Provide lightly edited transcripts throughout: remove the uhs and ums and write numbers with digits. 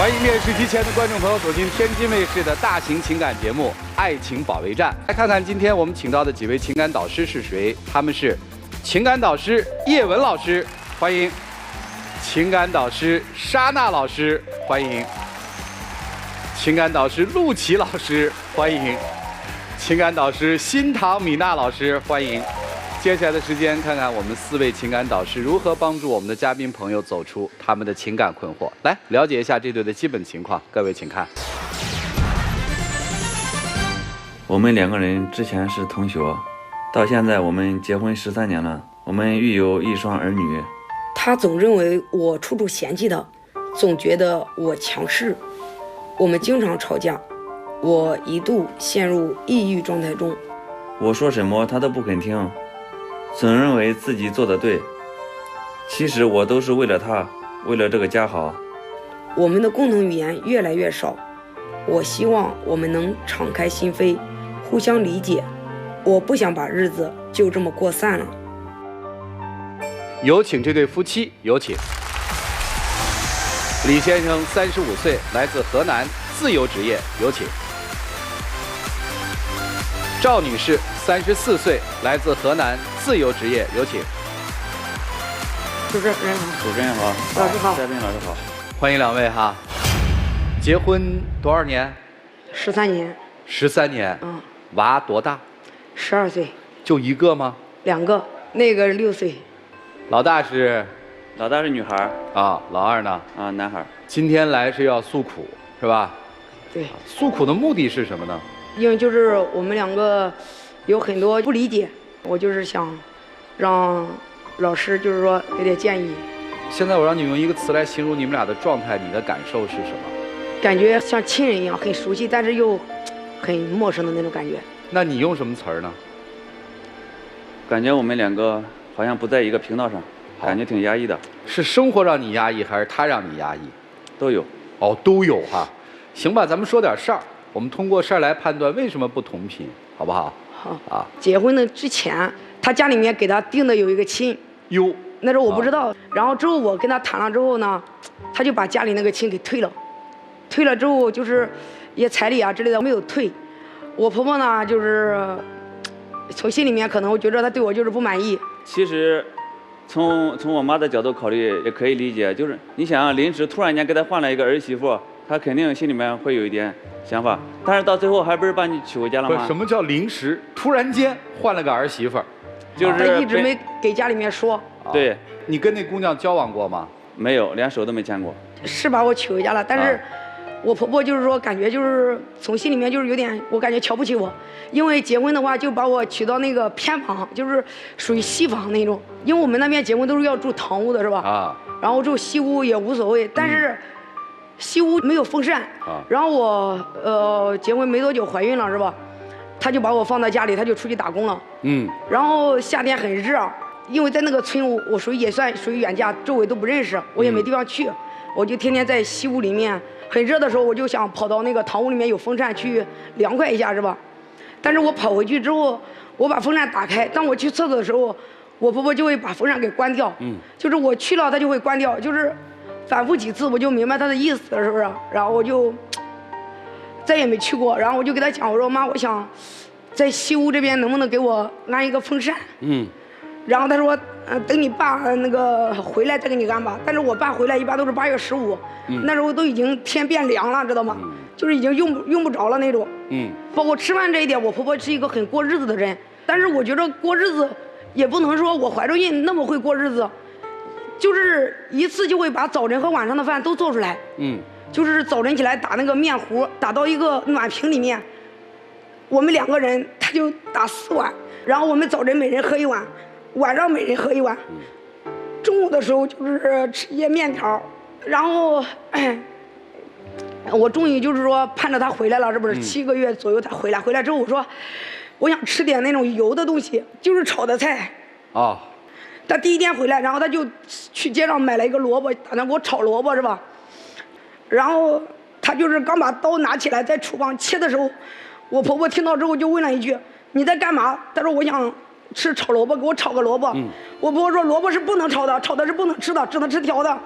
欢迎电视机前的观众朋友走进天津卫视的大型情感节目《爱情保卫战》。来看看今天我们请到的几位情感导师是谁？他们是情感导师叶文老师，欢迎；情感导师莎娜老师，欢迎；情感导师陆琪老师，欢迎；情感导师新唐米娜老师，欢迎。接下来的时间，看看我们4位情感导师如何帮助我们的嘉宾朋友走出他们的情感困惑。来了解一下这对的基本情况，各位请看。我们2个人之前是同学，到现在我们结婚13年了，我们育有1双儿女。他总认为我处处嫌弃他，总觉得我强势，我们经常吵架，我一度陷入抑郁状态中。我说什么他都不肯听，总认为自己做得对，其实我都是为了他，为了这个家好。我们的共同语言越来越少，我希望我们能敞开心扉，互相理解。我不想把日子就这么过散了。有请这对夫妻，有请。李先生35岁，来自河南，自由职业，有请。赵女士34岁，来自河南，自由职业，有请。主持人好。主持人好，老师好。嘉宾老师好。欢迎2位哈。结婚多少年13年。13年。娃多大？12岁。就一个吗？2个，那个6岁。老大是女孩啊，老二呢？啊，男孩。今天来是要诉苦是吧？对。诉苦的目的是什么呢？因为就是我们2个有很多不理解，我就是想让老师就是说给点建议。现在我让你用一个词来形容你们俩的状态，你的感受是什么？感觉像亲人一样，很熟悉，但是又很陌生的那种感觉。那你用什么词儿呢？感觉我们2个好像不在一个频道上，感觉挺压抑的。是生活让你压抑，还是他让你压抑？都有。哦，都有哈。行吧，咱们说点事儿。我们通过事儿来判断为什么不同频，好不好？好啊。结婚的之前，他家里面给他定的有一个亲。哟。那时候我不知道，然后之后我跟他谈了之后呢，他就把家里那个亲给退了。退了之后就是也彩礼啊之类的没有退。我婆婆呢就是从心里面可能我觉得她对我就是不满意。其实从我妈的角度考虑也可以理解，就是你想临时突然间给她换了一个儿媳妇，她肯定心里面会有一点想法，但是到最后还不是把你娶回家了吗？什么叫临时突然间换了个儿媳妇儿？就是他一直没给家里面说。对。你跟那姑娘交往过吗？没有，连手都没牵过。是把我娶回家了，但是我婆婆就是说感觉就是从心里面就是有点，我感觉瞧不起我，因为结婚的话就把我娶到那个偏房，就是属于西房那种，因为我们那边结婚都是要住堂屋的是吧？啊。然后住西屋也无所谓，但是西屋没有风扇。啊。然后我结婚没多久怀孕了是吧？他就把我放在家里，他就出去打工了。然后夏天很热，因为在那个村我也算属于远嫁，周围都不认识，我也没地方去，我就天天在西屋里面。很热的时候，我就想跑到那个堂屋里面有风扇去凉快一下是吧？但是我跑回去之后，我把风扇打开，当我去厕所的时候，我婆婆就会把风扇给关掉。就是我去了，她就会关掉，就是反复几次，我就明白她的意思了，是不是？然后我就再也没去过。然后我就给她讲，我说妈，我想在西屋这边能不能给我安一个风扇？然后她说，等你爸那个回来再给你安吧。但是我爸回来一般都是8月15，那时候都已经天变凉了，知道吗？就是已经用不着了那种。包括吃饭这一点，我婆婆是一个很过日子的人，但是我觉得过日子也不能说我怀着孕那么会过日子，就是一次就会把早晨和晚上的饭都做出来。就是早晨起来打那个面糊，打到一个暖瓶里面，我们2个人他就打4碗，然后我们早晨每人喝1碗。晚上每人喝1碗，中午的时候就是吃一些面条，然后我终于就是说盼着他回来了，这不是7个月左右他回来，回来之后我说我想吃点那种油的东西，就是炒的菜。他第1天回来，然后他就去街上买了一个萝卜，打算给我炒萝卜是吧？然后他就是刚把刀拿起来在厨房切的时候，我婆婆听到之后就问了一句：“你在干嘛？”他说：“我想吃炒萝卜，给我炒个萝卜。”我婆婆说：“萝卜是不能炒的，炒的是不能吃的，只能吃条的。”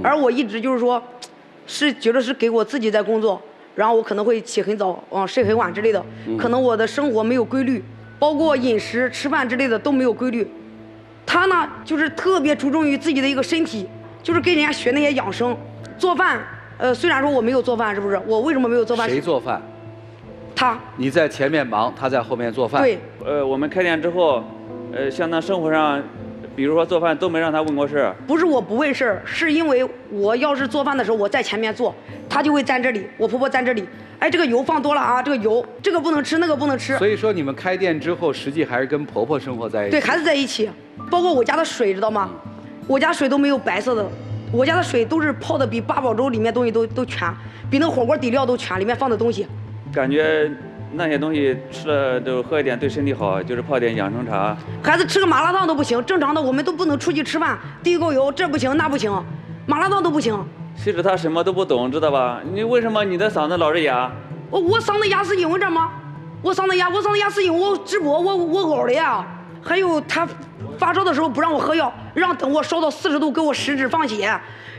而我一直就是说，是觉得是给我自己在工作，然后我可能会起很早，睡很晚之类的，可能我的生活没有规律，包括饮食、吃饭之类的都没有规律。他呢，就是特别注重于自己的一个身体，就是跟人家学那些养生，做饭。虽然说我没有做饭，是不是？我为什么没有做饭？谁做饭？他。你在前面忙，他在后面做饭。对。我们开店之后，像那生活上，比如说做饭都没让他问过事儿。不是我不问事儿，是因为我要是做饭的时候我在前面做，他就会站这里，我婆婆站这里。哎，这个油放多了啊，这个油这个不能吃，那个不能吃。所以说你们开店之后，实际还是跟婆婆生活在一起。对，还是在一起。包括我家的水，知道吗？我家水都没有白色的。我家的水都是泡的比八宝粥里面东西都全，比那个火锅底料都全，里面放的东西。感觉那些东西吃了都喝一点对身体好，就是泡点养生茶。孩子吃个麻辣烫都不行，正常的我们都不能出去吃饭，滴够油这不行那不行，麻辣烫都不行。其实他什么都不懂，知道吧？你为什么你的嗓子老是哑？我嗓子哑是因为这吗？我嗓子哑是因为我直播我熬的呀。还有他发烧的时候不让我喝药，让等我烧到40度给我试纸放血，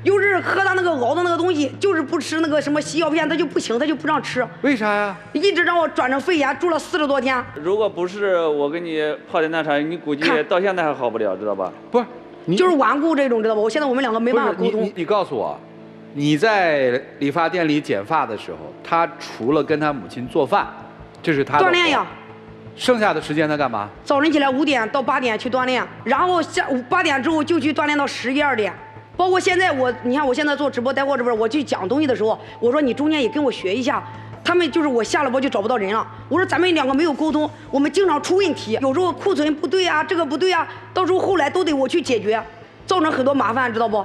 又是喝他那个熬的那个东西，就是不吃那个什么西药片，他就不行，他就不让吃。为啥呀？一直让我转成肺炎，住了40多天。如果不是我给你泡的那茶，你估计到现在还好不了，知道吧？不是，你就是顽固这种，知道吧？我现在我们两个没办法沟通。你告诉我，你在理发店里剪发的时候，他除了跟他母亲做饭，这是他的锻炼呀。剩下的时间他干嘛？早晨起来5点到8点去锻炼，然后下午8点之后就去锻炼到11、2点。包括现在你看我现在做直播带货这边，我去讲东西的时候，我说你中间也跟我学一下。他们就是我下了播就找不到人了。我说咱们两个没有沟通，我们经常出问题，有时候库存不对啊，这个不对啊，到时候后来都得我去解决，造成很多麻烦，知道不？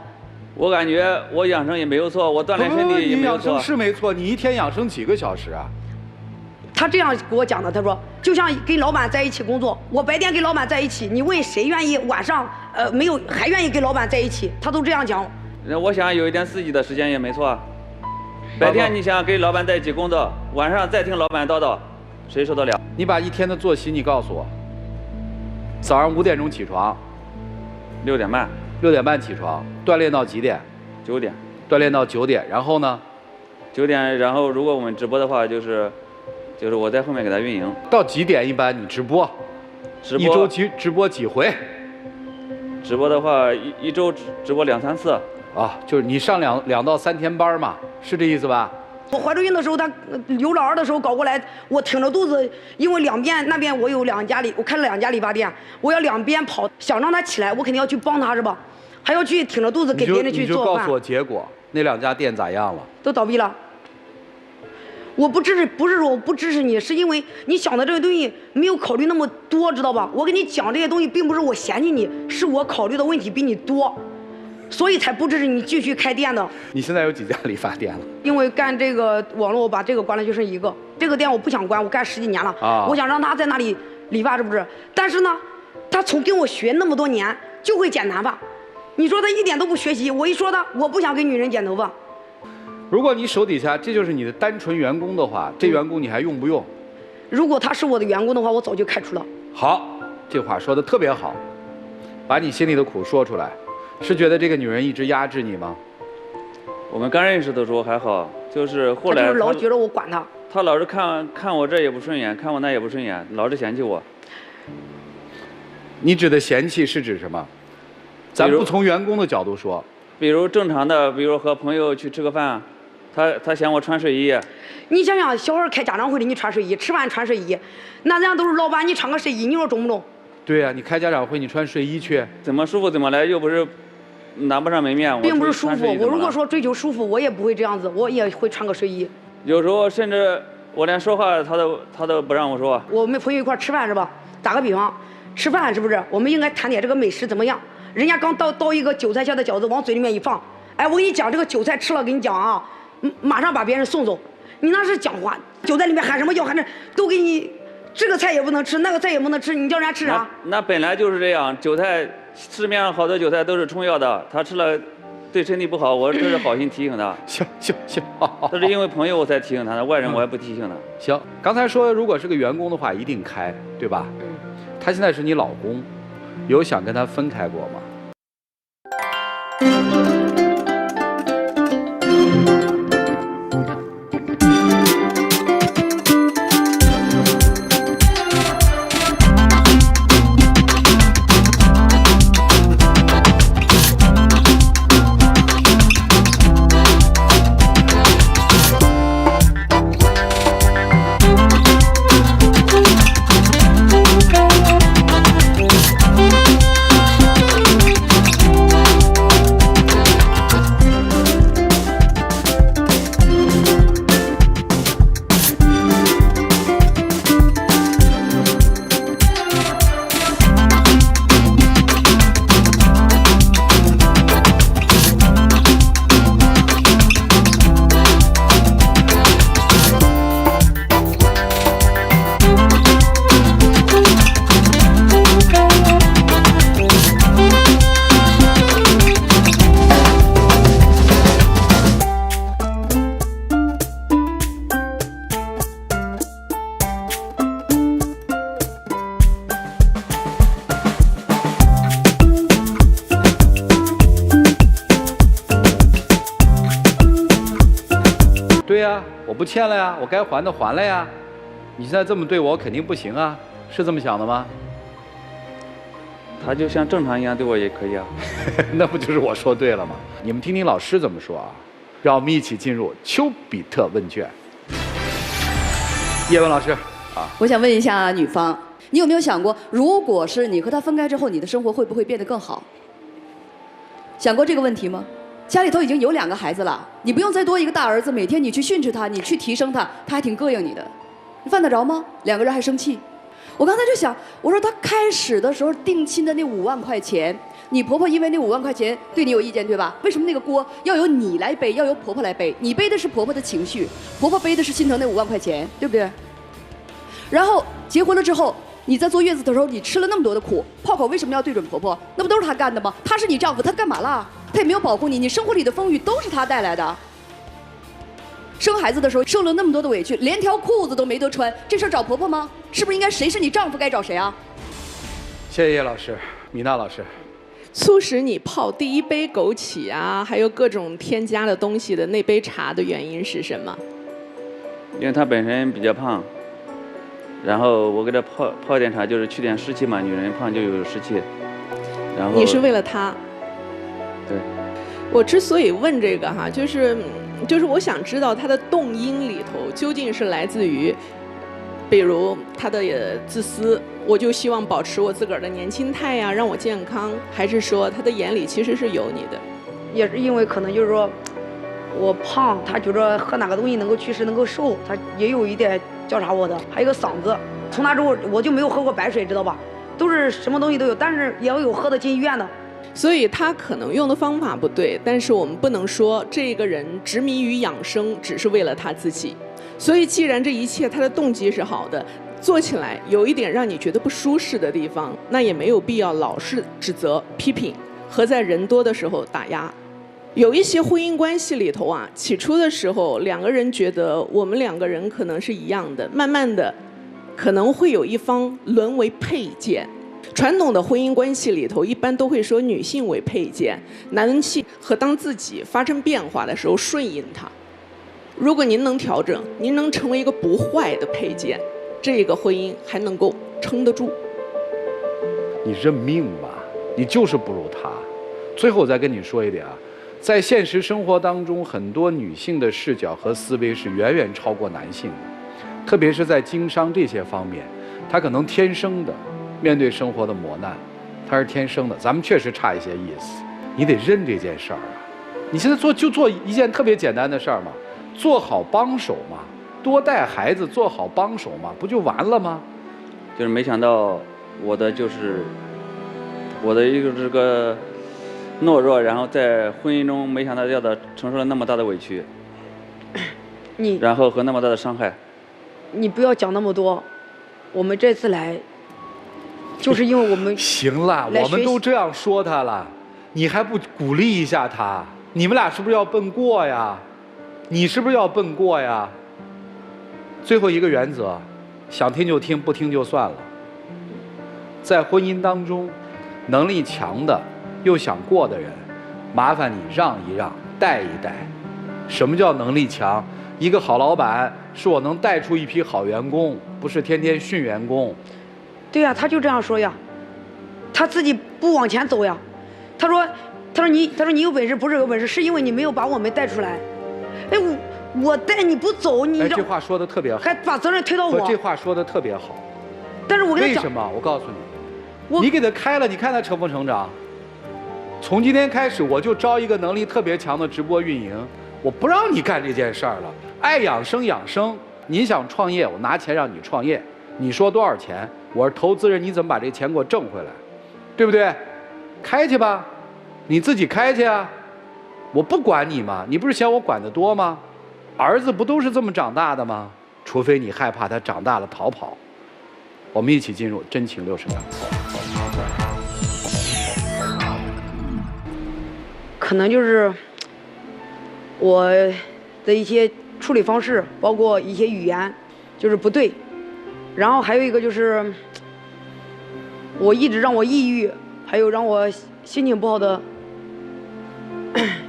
我感觉我养生也没有错，我锻炼身体也没有错。你养生是没错，你一天养生几个小时啊？他这样给我讲的，他说就像跟老板在一起工作，我白天跟老板在一起，你问谁愿意晚上没有还愿意跟老板在一起，他都这样讲。我想有一点自己的时间也没错。白天你想跟老板在一起工作，晚上再听老板叨叨，谁受得了？你把一天的作息你告诉我。早上5点钟起床，6点半，6点半起床，锻炼到几点？9点。锻炼到9点，然后呢？9点，然后如果我们直播的话，就是我在后面给他运营。到几点一般你直播？一周直播几回？直播的话，一周直播2、3次。啊，就是你上2到3天班嘛，是这意思吧？我怀着孕的时候，他有老二的时候搞过来，我挺着肚子，因为两边那边我有我开了2家理发店，我要两边跑，想让他起来，我肯定要去帮他，是吧？还要去挺着肚子给别人去做饭。你就告诉我结果，那2家店咋样了？都倒闭了。我不支持，不是说我不支持你，是因为你想的这个东西没有考虑那么多，知道吧？我跟你讲这些东西，并不是我嫌弃你，是我考虑的问题比你多，所以才不支持你继续开店的。你现在有几家理发店了？因为干这个网络，我把这个关了就剩1个，这个店我不想关，我干10几年了，我想让他在那里理发，是不是？但是呢，他从跟我学那么多年，就会剪头发。你说他一点都不学习，我一说他，我不想给女人剪头发。如果你手底下这就是你的单纯员工的话，这员工你还用不用？如果他是我的员工的话，我早就开除了。好，这话说的特别好，把你心里的苦说出来。是觉得这个女人一直压制你吗？我们刚认识的时候还好，就是后来他就是老觉得我管他。他老是看我这也不顺眼，看我那也不顺眼，老是嫌弃我。你指的嫌弃是指什么？咱不从员工的角度说。比如正常的，比如和朋友去吃个饭。他嫌我穿睡衣，你想想，小孩开家长会的，你穿睡衣，吃饭穿睡衣，那人家都是老板，你穿个睡衣，你说中不中？对呀，你开家长会，你穿睡衣去，怎么舒服怎么来，又不是拿不上门面。并不是舒服，我如果说追求舒服，我也不会这样子，我也会穿个睡衣。有时候甚至我连说话他都不让我说。我们朋友一块吃饭是吧？打个比方，吃饭是不是？我们应该谈点这个美食怎么样？人家刚倒一个韭菜馅的饺子往嘴里面一放，哎，我跟你讲，这个韭菜吃了，跟你讲啊。马上把别人送走，你那是讲话。酒在里面喊什么要喊这，都给你，这个菜也不能吃，那个菜也不能吃，你叫人家吃啥？那本来就是这样，韭菜市面上好多韭菜都是冲药的，他吃了对身体不好，我这是好心提醒他。行，这是因为朋友我才提醒他的，外人我还不提醒他。行，刚才说如果是个员工的话，一定开，对吧？他现在是你老公，有想跟他分开过吗？对呀，我不欠了呀，我该还的还了呀。你现在这么对我，肯定不行啊，是这么想的吗？他就像正常一样对我也可以啊。那不就是我说对了吗？你们听听老师怎么说啊？让我们一起进入丘比特问卷。叶文老师啊，我想问一下女方，你有没有想过，如果是你和他分开之后，你的生活会不会变得更好？想过这个问题吗？家里头已经有2个孩子了，你不用再多一个大儿子，每天你去训斥他，你去提升他，他还挺膈应你的，你犯得着吗？2个人还生气。我刚才就想，我说他开始的时候定亲的那5万块钱，你婆婆因为那5万块钱对你有意见，对吧？为什么那个锅要由你来背，要由婆婆来背？你背的是婆婆的情绪，婆婆背的是心疼那5万块钱，对不对？然后结婚了之后，你在坐月子的时候，你吃了那么多的苦，炮口为什么要对准婆婆？那不都是他干的吗？他是你丈夫，他干嘛了？他也没有保护你，你生活里的风雨都是他带来的。生孩子的时候受了那么多的委屈，连条裤子都没得穿，这事儿找婆婆吗？是不是应该谁是你丈夫该找谁啊？谢谢叶老师，米娜老师。促使你泡第一杯枸杞啊，还有各种添加的东西的那杯茶的原因是什么？因为他本身比较胖，然后我给他泡一点茶，就是去点湿气嘛，女人胖就有湿气。然后你是为了他？对。我之所以问这个哈，就是我想知道他的动因里头究竟是来自于，比如他的自私，我就希望保持我自个儿的年轻态呀，让我健康，还是说他的眼里其实是有你的？也是因为可能就是说我胖，他觉着喝哪个东西能够祛湿能够瘦，他也有一点叫啥我的，还有个嗓子。从那之后我就没有喝过白水，知道吧？都是什么东西都有，但是也要有喝得进医院的。所以他可能用的方法不对，但是我们不能说这个人执迷于养生只是为了他自己。所以既然这一切他的动机是好的，做起来有一点让你觉得不舒适的地方，那也没有必要老是指责批评和在人多的时候打压。有一些婚姻关系里头啊，起初的时候2个人觉得我们2个人可能是一样的，慢慢的可能会有一方沦为配件。传统的婚姻关系里头，一般都会说女性为配件，男性和当自己发生变化的时候顺应他。如果您能调整，您能成为一个不坏的配件，这个婚姻还能够撑得住。你认命吧，你就是不如他。最后我再跟你说一点啊，在现实生活当中，很多女性的视角和思维是远远超过男性的，特别是在经商这些方面，她可能天生的面对生活的磨难，她是天生的。咱们确实差一些意思，你得认这件事儿啊。你现在就做一件特别简单的事儿嘛，做好帮手嘛，多带孩子，做好帮手嘛，不就完了吗？就是没想到我的一个这个懦弱，然后在婚姻中没想到要承受了那么大的委屈，然后和那么大的伤害。你不要讲那么多，我们这次来，就是因为我们行了，我们都这样说他了，你还不鼓励一下他？你们俩是不是要奔过呀？你是不是要奔过呀？最后一个原则，想听就听，不听就算了。在婚姻当中，能力强的又想过的人，麻烦你让一让，带一带。什么叫能力强？一个好老板是我能带出一批好员工，不是天天训员工。对呀，他就这样说呀，他自己不往前走呀。他说你有本事不是有本事，是因为你没有把我们带出来。哎，我带你不走，你这话说的特别好，还把责任推到我。这话说的特别好。但是我跟他讲，为什么？我告诉你，你给他开了，你看他成不成长？从今天开始，我就招一个能力特别强的直播运营，我不让你干这件事儿了。爱养生养生，你想创业，我拿钱让你创业，你说多少钱？我是投资人，你怎么把这钱给我挣回来？对不对？开去吧，你自己开去啊，我不管你嘛，你不是嫌我管得多吗？儿子不都是这么长大的吗？除非你害怕他长大了逃跑。我们一起进入真情60秒。可能就是我的一些处理方式，包括一些语言，就是不对。然后还有一个就是，我一直让我抑郁，还有让我心情不好的，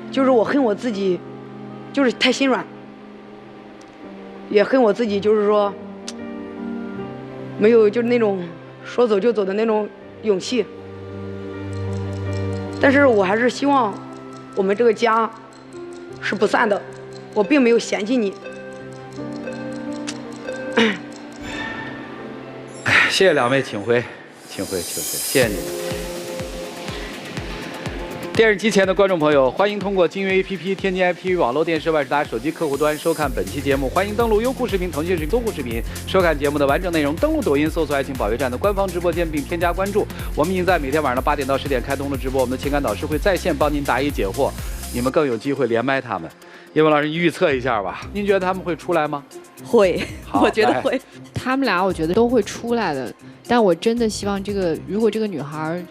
就是我恨我自己，就是太心软。也恨我自己，就是说没有就是那种说走就走的那种勇气。但是我还是希望我们这个家是不散的，我并没有嫌弃你。谢谢两位，请回，请回，请回，谢谢你们。电视机前的观众朋友，欢迎通过金悦 APP、天津 IPTV 网络电视、万事达手机客户端收看本期节目。欢迎登录优酷视频、腾讯视频、搜狐视频收看节目的完整内容。登录抖音搜索“爱情保卫战”的官方直播间，并添加关注。我们已经在每天晚上8点到10点开通了直播，我们的情感导师会在线帮您答疑解惑，你们更有机会连麦他们。叶文老师，预测一下吧，您觉得他们会出来吗？会，好我觉得会。他们俩我觉得都会出来的，但我真的希望如果这个女孩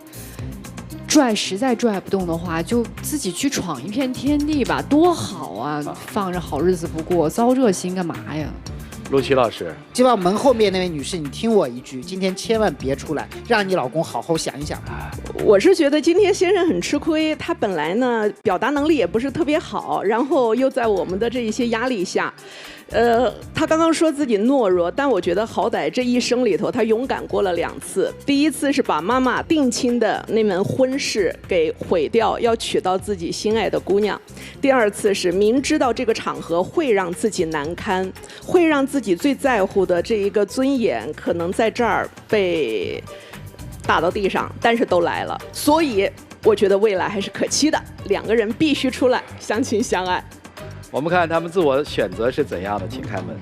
实在拽不动的话，就自己去闯一片天地吧，多好啊！放着好日子不过，遭这心干嘛呀？陆琪老师，希望门后面那位女士，你听我一句，今天千万别出来，让你老公好好想一想。我是觉得今天先生很吃亏，他本来呢表达能力也不是特别好，然后又在我们的这一些压力下。他刚刚说自己懦弱，但我觉得好歹这一生里头，他勇敢过了2次。第一次是把妈妈定亲的那门婚事给毁掉，要娶到自己心爱的姑娘；第2次是明知道这个场合会让自己难堪，会让自己最在乎的这一个尊严可能在这儿被打到地上，但是都来了，所以我觉得未来还是可期的。2个人必须出来相亲相爱。我们看他们自我选择是怎样的，请开门。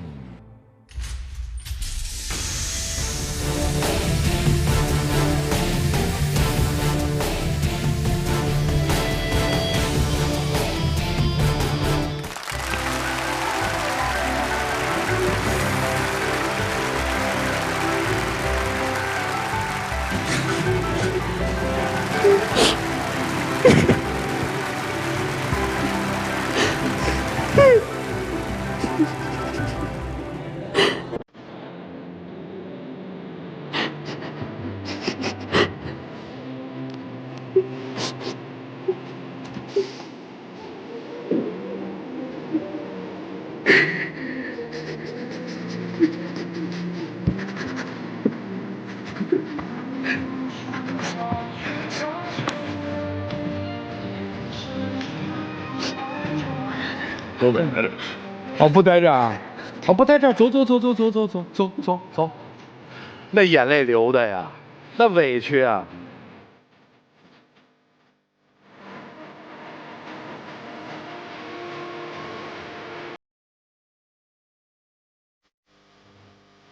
都没在这。哦，不在这啊？哦，不在这儿，走走走走走走走走走走。那眼泪流的呀，那委屈啊。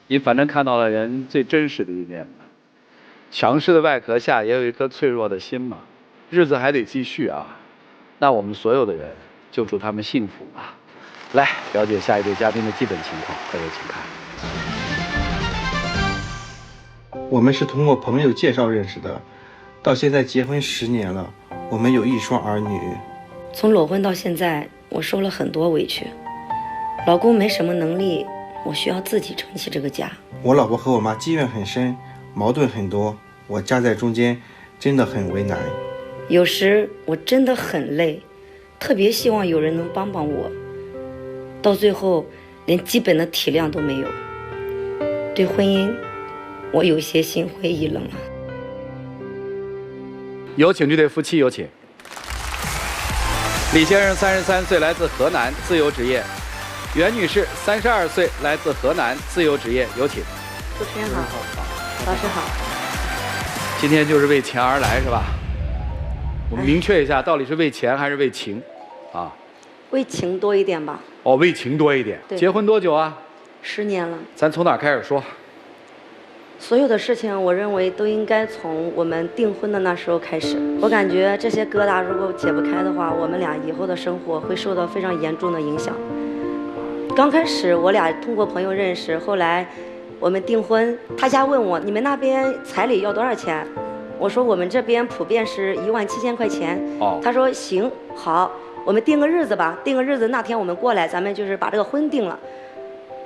你反正看到了人最真实的一面，强势的外壳下也有一颗脆弱的心嘛。日子还得继续啊，那我们所有的人就祝他们幸福吧。来了解下一对嘉宾的基本情况，各位请看。我们是通过朋友介绍认识的，到现在结婚10年了，我们有1双儿女。从裸婚到现在，我受了很多委屈，老公没什么能力，我需要自己撑起这个家。我老婆和我妈积怨很深，矛盾很多，我夹在中间，真的很为难。有时我真的很累，特别希望有人能帮帮我，到最后连基本的体谅都没有。对婚姻，我有些心灰意冷了。有请这对夫妻，有请。李先生33岁，来自河南，自由职业；袁女士32岁，来自河南，自由职业。有请。主持人好，老师好。今天就是为钱而来是吧？我们明确一下，到底是为钱还是为情？啊？为情多一点吧。哦，为情多一点。结婚多久啊？10年了。咱从哪儿开始说？所有的事情，我认为都应该从我们订婚的那时候开始。我感觉这些疙瘩如果解不开的话，我们俩以后的生活会受到非常严重的影响。刚开始我俩通过朋友认识，后来我们订婚，他家问我你们那边彩礼要多少钱？我说我们这边普遍是17000块钱。哦。他说行好，我们定个日子吧，定个日子那天我们过来，咱们就是把这个婚定了。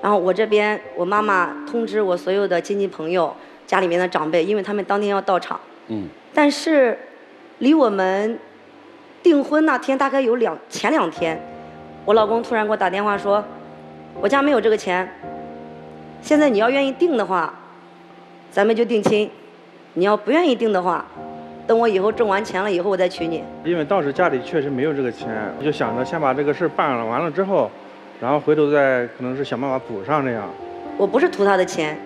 然后我这边，我妈妈通知我所有的亲戚朋友、家里面的长辈，因为他们当天要到场。但是，离我们订婚那天大概有前2天，我老公突然给我打电话说：“我家没有这个钱。现在你要愿意定的话，咱们就定亲；你要不愿意定的话，等我以后挣完钱了以后我再娶你。因为当时家里确实没有这个钱，我就想着先把这个事办了，完了之后，然后回头再可能是想办法补上这样。我不是图他的钱，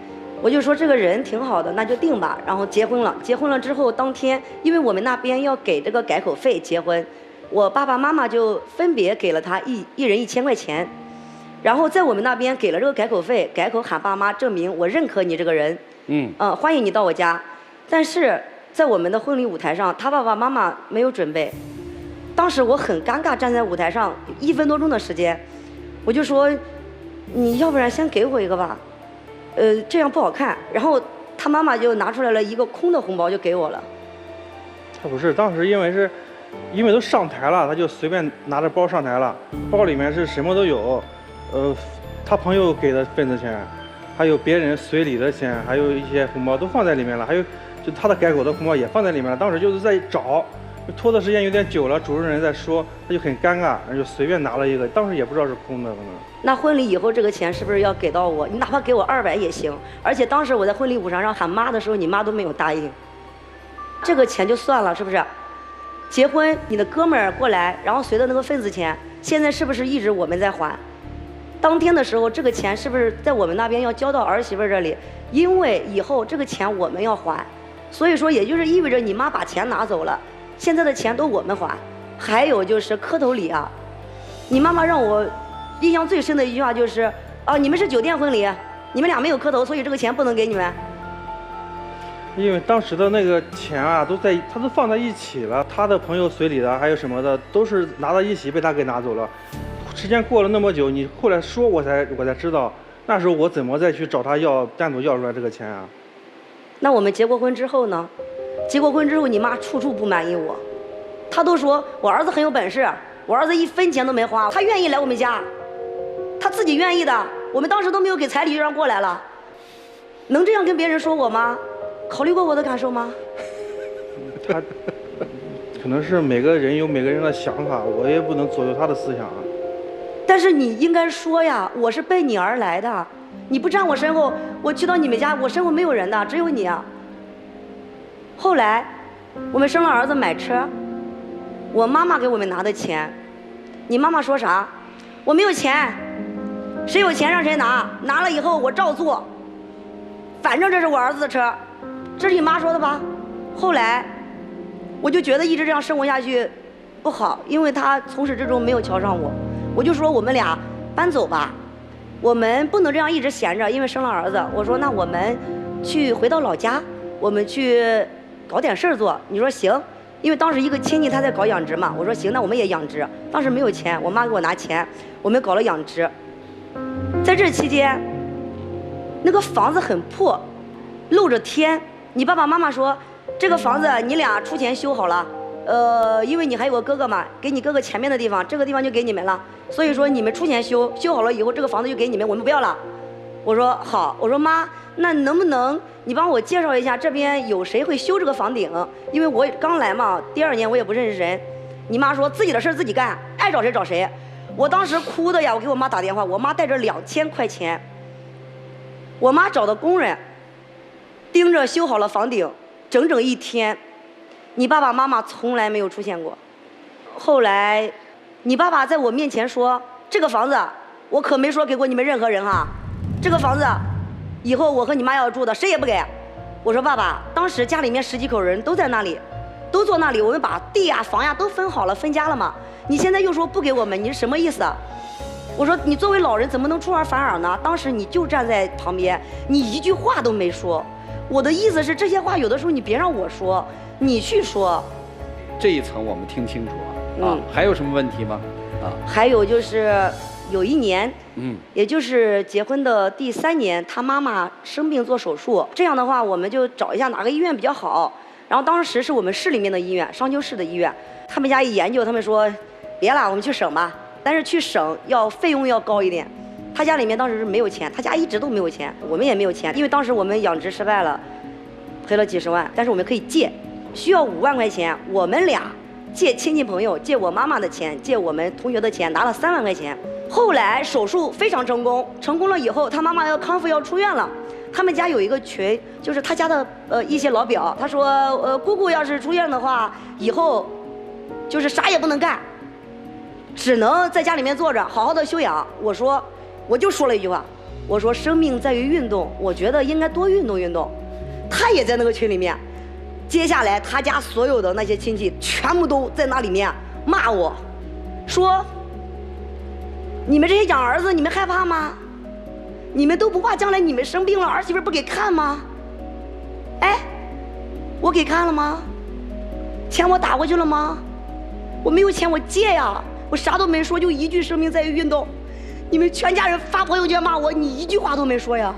我就说这个人挺好的，那就定吧。然后结婚了，结婚了之后当天，因为我们那边要给这个改口费结婚，我爸爸妈妈就分别给了他一人1000块钱。然后在我们那边给了这个改口费，改口喊爸妈证明我认可你这个人，欢迎你到我家。但是在我们的婚礼舞台上，他爸爸妈妈没有准备。当时我很尴尬，站在舞台上1分多钟的时间，我就说，你要不然先给我一个吧，这样不好看。然后他妈妈就拿出来了一个空的红包就给我了。他不是，当时因为都上台了，他就随便拿着包上台了，包里面是什么都有。他朋友给的份子钱，还有别人随礼的钱，还有一些红包都放在里面了，还有就他的改口的红包也放在里面了。当时就是在找，拖的时间有点久了，主持人在说，他就很尴尬，就随便拿了一个，当时也不知道是空的可能。那婚礼以后这个钱是不是要给到我？你哪怕给我200也行。而且当时我在婚礼舞台上喊妈的时候，你妈都没有答应。这个钱就算了，是不是？结婚你的哥们儿过来，然后随的那个份子钱，现在是不是一直我们在还？当天的时候，这个钱是不是在我们那边要交到儿媳妇这里？因为以后这个钱我们要还，所以说也就是意味着你妈把钱拿走了，现在的钱都我们还。还有就是磕头礼啊，你妈妈让我印象最深的一句话就是，你们是酒店婚礼，你们俩没有磕头，所以这个钱不能给你们。因为当时的那个钱啊，他都放在一起了，他的朋友随礼的还有什么的，都是拿到一起被他给拿走了。时间过了那么久，你后来说我才知道，那时候我怎么再去找他要单独要出来这个钱啊？那我们结过婚之后呢？结过婚之后，你妈处处不满意我，她都说我儿子很有本事，我儿子1分钱都没花，他愿意来我们家，他自己愿意的，我们当时都没有给彩礼就让过来了，能这样跟别人说我吗？考虑过我的感受吗？他可能是每个人有每个人的想法，我也不能左右他的思想啊。但是你应该说呀，我是奔你而来的，你不站我身后，我去到你们家，我身后没有人的，只有你啊。后来，我们生了儿子买车，我妈妈给我们拿的钱，你妈妈说啥？我没有钱，谁有钱让谁拿，拿了以后我照做，反正这是我儿子的车，这是你妈说的吧？后来，我就觉得一直这样生活下去不好，因为他从始至终没有瞧上我。我就说我们俩搬走吧，我们不能这样一直闲着，因为生了儿子。我说那我们回到老家，我们去搞点事儿做。你说行，因为当时一个亲戚他在搞养殖嘛。我说行，那我们也养殖。当时没有钱，我妈给我拿钱，我们搞了养殖。在这期间，那个房子很破，露着天。你爸爸妈妈说这个房子你俩出钱修好了。因为你还有个哥哥嘛，给你哥哥前面的地方，这个地方就给你们了。所以说你们出钱修好了以后，这个房子就给你们，我们不要了。我说好，我说妈，那能不能你帮我介绍一下这边有谁会修这个房顶？因为我刚来嘛，第2年我也不认识人。你妈说自己的事自己干，爱找谁找谁。我当时哭的呀，我给我妈打电话，我妈带着2000块钱，我妈找的工人盯着修好了房顶，整整1天。你爸爸妈妈从来没有出现过。后来，你爸爸在我面前说：“这个房子我可没说给过你们任何人哈，这个房子以后我和你妈要住的，谁也不给。”我说：“爸爸，当时家里面10几口人都在那里，都坐那里，我们把地呀、房呀都分好了，分家了嘛。你现在又说不给我们，你是什么意思？”我说：“你作为老人怎么能出尔反尔呢？当时你就站在旁边，你一句话都没说。我的意思是，这些话有的时候你别让我说。”你去说，这一层我们听清楚了啊。还有什么问题吗？还有就是有一年，也就是结婚的第3年，他妈妈生病做手术，这样的话我们就找一下哪个医院比较好。然后当时是我们市里面的医院，商丘市的医院，他们家一研究，他们说别了，我们去省吧。但是去省费用要高一点。他家里面当时是没有钱，他家一直都没有钱，我们也没有钱，因为当时我们养殖失败了，赔了几10万，但是我们可以借。需要5万块钱，我们俩借亲戚朋友，借我妈妈的钱，借我们同学的钱，拿了3万块钱。后来手术非常成功，成功了以后，他妈妈要康复要出院了。他们家有一个群，就是他家的一些老表，他说姑姑要是出院的话，以后就是啥也不能干，只能在家里面坐着好好的休养。我就说了一句话，我说生命在于运动，我觉得应该多运动运动。他也在那个群里面，接下来他家所有的那些亲戚全部都在那里面骂我，说你们这些养儿子，你们害怕吗？你们都不怕将来你们生病了儿媳妇不给看吗？哎，我给看了吗？钱我打过去了吗？我没有钱我借呀，我啥都没说，就一句生命在于运动。你们全家人发朋友圈骂我，你一句话都没说呀。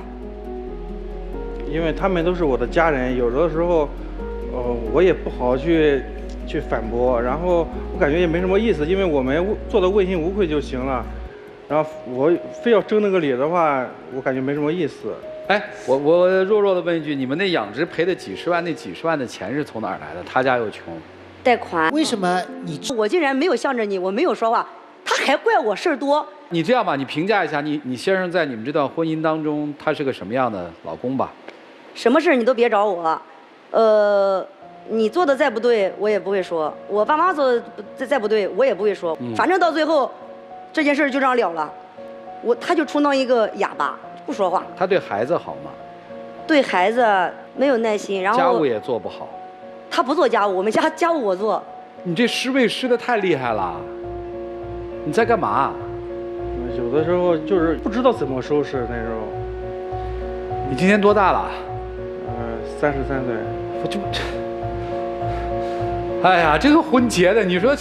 因为他们都是我的家人，有的时候，我也不好去反驳，然后我感觉也没什么意思，因为我们做的问心无愧就行了。然后我非要争那个理的话，我感觉没什么意思。哎，我弱弱的问一句，你们那养殖赔的几十万，那几十万的钱是从哪儿来的？他家又穷，贷款。为什么你？我竟然没有向着你，我没有说话，他还怪我事儿多。你这样吧，你评价一下你先生在你们这段婚姻当中，他是个什么样的老公吧？什么事你都别找我，你做的再不对，我也不会说；我爸妈做的再不对，我也不会说。反正到最后，这件事就这样了了。他就充当一个哑巴，不说话。他对孩子好吗？对孩子没有耐心，然后家务也做不好。他不做家务，我们家务我做。你这施胃施的太厉害了，你在干嘛？有的时候就是不知道怎么收拾那时候。你今年多大了？33岁。我就，哎呀，这个婚结的，你说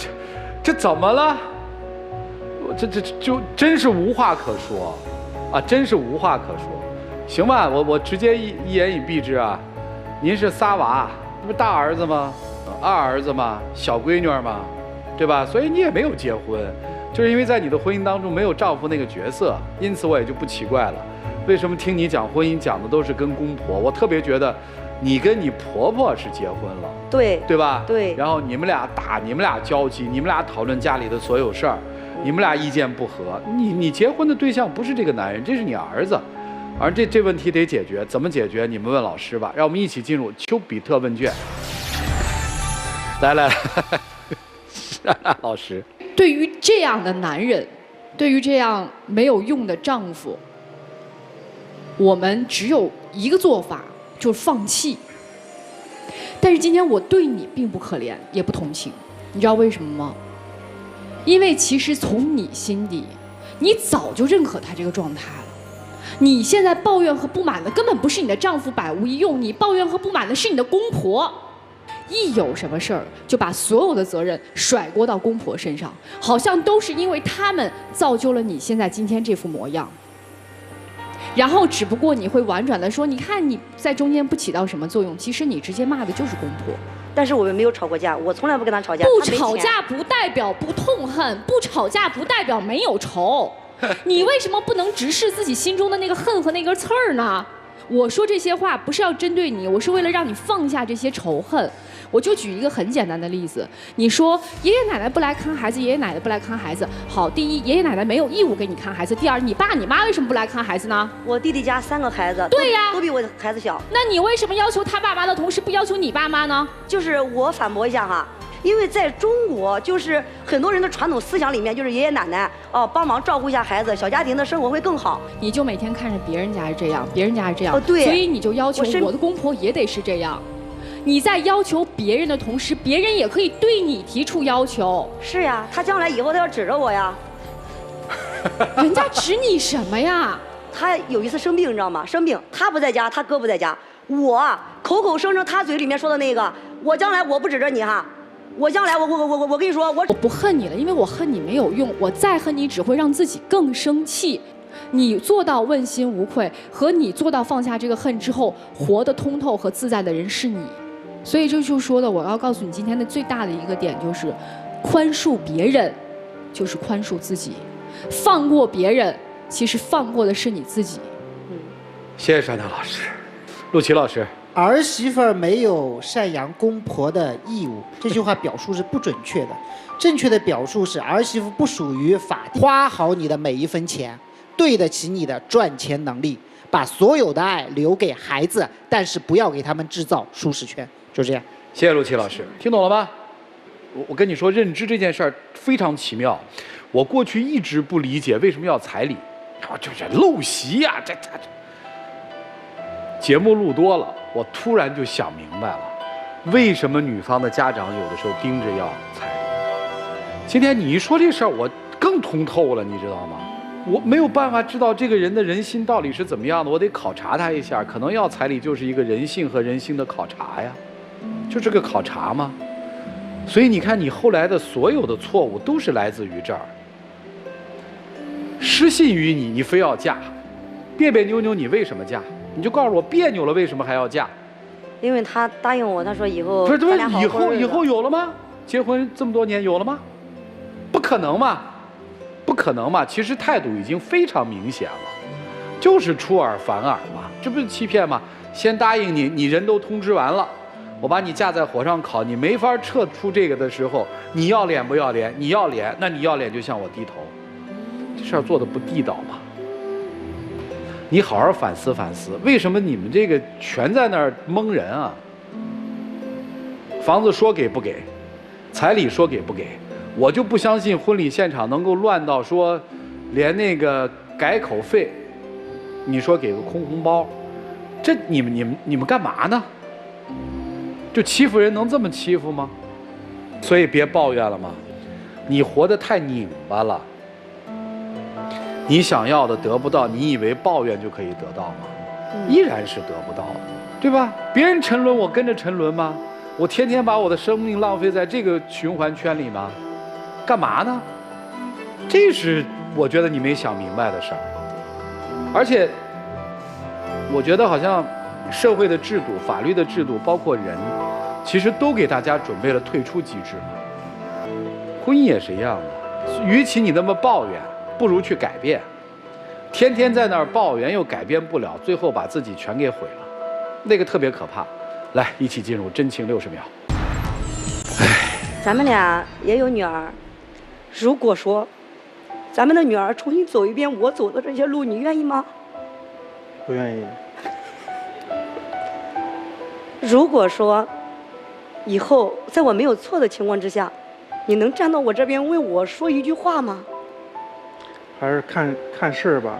这怎么了？这就真是无话可说，啊，真是无话可说。行吧，我直接一言以蔽之啊，您是仨娃，这不大儿子吗？二儿子吗？小闺女吗？对吧？所以你也没有结婚，就是因为在你的婚姻当中没有丈夫那个角色，因此我也就不奇怪了。为什么听你讲婚姻讲的都是跟公婆？我特别觉得，你跟你婆婆是结婚了，对吧？对。然后你们俩交集，你们俩讨论家里的所有事儿，你们俩意见不合，你结婚的对象不是这个男人，这是你儿子，而这问题得解决，怎么解决？你们问老师吧。让我们一起进入丘比特问卷。来，老师。对于这样的男人，对于这样没有用的丈夫，我们只有一个做法，就是放弃。但是今天我对你并不可怜，也不同情，你知道为什么吗？因为其实从你心底，你早就认可他这个状态了。你现在抱怨和不满的根本不是你的丈夫百无一用，你抱怨和不满的是你的公婆。一有什么事儿，就把所有的责任甩锅到公婆身上，好像都是因为他们造就了你现在今天这副模样。然后只不过你会婉转的说，你看你在中间不起到什么作用，其实你直接骂的就是公婆。但是我们没有吵过架，我从来不跟他吵架。不吵架不代表不痛恨，不吵架不代表没有仇。你为什么不能直视自己心中的那个恨和那根刺儿呢？我说这些话不是要针对你，我是为了让你放下这些仇恨。我就举一个很简单的例子，你说爷爷奶奶不来看孩子，爷爷奶奶不来看孩子，好，第一，爷爷奶奶没有义务给你看孩子；第二，你爸你妈为什么不来看孩子呢？我弟弟家3个孩子，对呀，都比我孩子小。那你为什么要求他爸妈的同时不要求你爸妈呢？就是我反驳一下哈。因为在中国，就是很多人的传统思想里面，就是爷爷奶奶帮忙照顾一下孩子，小家庭的生活会更好。你就每天看着别人家是这样，别人家是这样，对，所以你就要求我的公婆也得是这样。你在要求别人的同时，别人也可以对你提出要求。是呀，他将来以后他要指着我呀。人家指你什么呀？他有一次生病，你知道吗？生病，他不在家，他哥不在家，我口口声声他嘴里面说的那个，我将来我不指着你哈。我将来我跟你说，我不恨你了，因为我恨你没有用，我再恨你只会让自己更生气。你做到问心无愧，和你做到放下这个恨之后，活得通透和自在的人是你。所以这就说的，我要告诉你今天的最大的一个点就是，宽恕别人，就是宽恕自己；放过别人，其实放过的是你自己。谢谢山涛老师，陆琪老师。儿媳妇儿没有赡养公婆的义务，这句话表述是不准确的。正确的表述是儿媳妇不属于法定，花好你的每一分钱，对得起你的赚钱能力，把所有的爱留给孩子，但是不要给他们制造舒适圈。就这样。谢谢陆琪老师，听懂了吗？我跟你说，认知这件事儿非常奇妙。我过去一直不理解为什么要彩礼，就是陋习呀、这。节目录多了，我突然就想明白了，为什么女方的家长有的时候盯着要彩礼。今天你一说这事儿，我更通透了，你知道吗？我没有办法知道这个人的人心到底是怎么样的，我得考察他一下。可能要彩礼就是一个人性和人性的考察呀，就是个考察嘛。所以你看，你后来的所有的错误都是来自于这儿。失信于你，你非要嫁，别别扭扭，你为什么嫁？你就告诉我别扭了，为什么还要嫁？因为他答应我，他说以后不是，咱俩好好过日子以后有了吗？结婚这么多年有了吗？不可能嘛，不可能嘛！其实态度已经非常明显了，就是出尔反尔嘛，这不是欺骗吗？先答应你，你人都通知完了，我把你架在火上烤，你没法撤出这个的时候，你要脸不要脸？你要脸，那你要脸就向我低头，这事儿做的不地道嘛。你好好反思反思，为什么你们这个全在那儿蒙人啊？房子说给不给，彩礼说给不给，我就不相信婚礼现场能够乱到说，连那个改口费，你说给个空红包，这你们干嘛呢？就欺负人能这么欺负吗？所以别抱怨了嘛，你活得太拧巴了。你想要的得不到，你以为抱怨就可以得到吗？依然是得不到的，对吧？别人沉沦，我跟着沉沦吗？我天天把我的生命浪费在这个循环圈里吗？干嘛呢？这是我觉得你没想明白的事儿。而且，我觉得好像社会的制度、法律的制度，包括人，其实都给大家准备了退出机制嘛。婚姻也是一样的，与其你那么抱怨，不如去改变。天天在那儿抱怨又改变不了，最后把自己全给毁了，那个特别可怕。来，一起进入真情60秒。咱们俩也有女儿，如果说咱们的女儿重新走一遍我走的这些路，你愿意吗？不愿意。如果说以后在我没有错的情况之下，你能站到我这边为我说一句话吗？还是看事儿吧。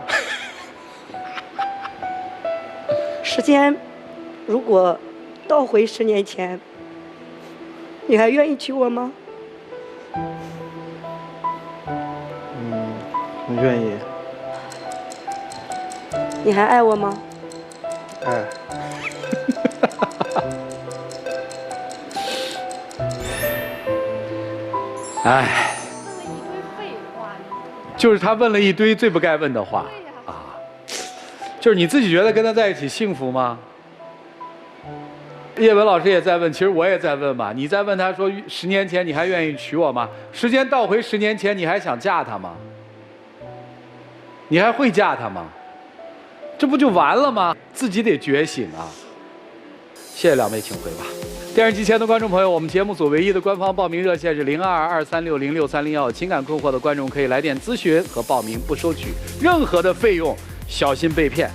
时间如果倒回10年前，你还愿意娶我吗？我愿意。你还爱我吗？爱。哎，就是他问了一堆最不该问的话啊，就是你自己觉得跟他在一起幸福吗？叶文老师也在问，其实我也在问嘛。你在问他说10年前你还愿意娶我吗？时间倒回10年前，你还想嫁他吗？你还会嫁他吗？这不就完了吗？自己得觉醒啊！谢谢两位，请回吧。电视机前的观众朋友，我们节目组唯一的官方报名热线是0223606301，有情感困惑的观众可以来电咨询和报名，不收取任何的费用，小心被骗。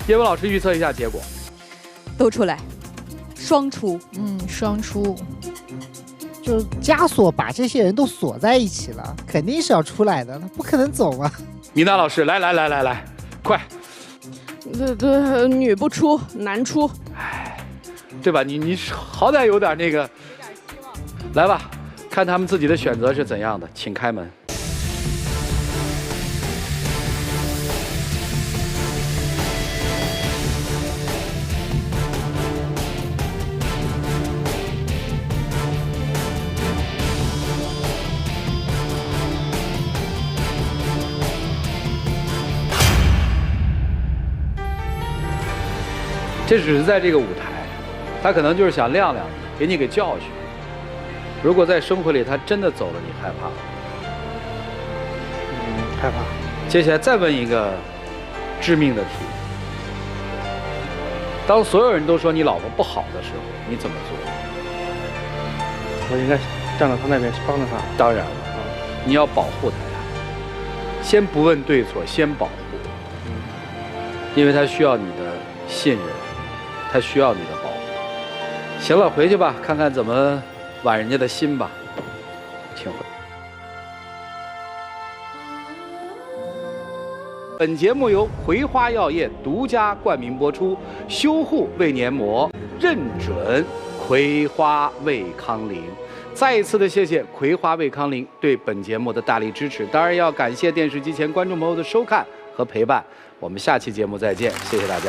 叶文老师预测一下结果，都出来，双出。双出。就是枷锁把这些人都锁在一起了，肯定是要出来的，他不可能走嘛。米娜老师，来，快！对，女不出，男出。对吧？你好歹有点那个，来吧，看他们自己的选择是怎样的，请开门。这只是在这个舞台。他可能就是想晾晾你，给你个教训。如果在生活里他真的走了，你害怕吗？害怕。接下来再问一个致命的题：当所有人都说你老婆不好的时候，你怎么做？我应该站到他那边去帮着他。当然了，你要保护他呀，先不问对错，先保护，因为他需要你的信任，他需要你的保护。行了，回去吧，看看怎么挽人家的心吧，请回。本节目由葵花药业独家冠名播出，修护胃黏膜认准葵花胃康灵。再一次的谢谢葵花胃康灵对本节目的大力支持，当然要感谢电视机前观众朋友的收看和陪伴。我们下期节目再见，谢谢大家。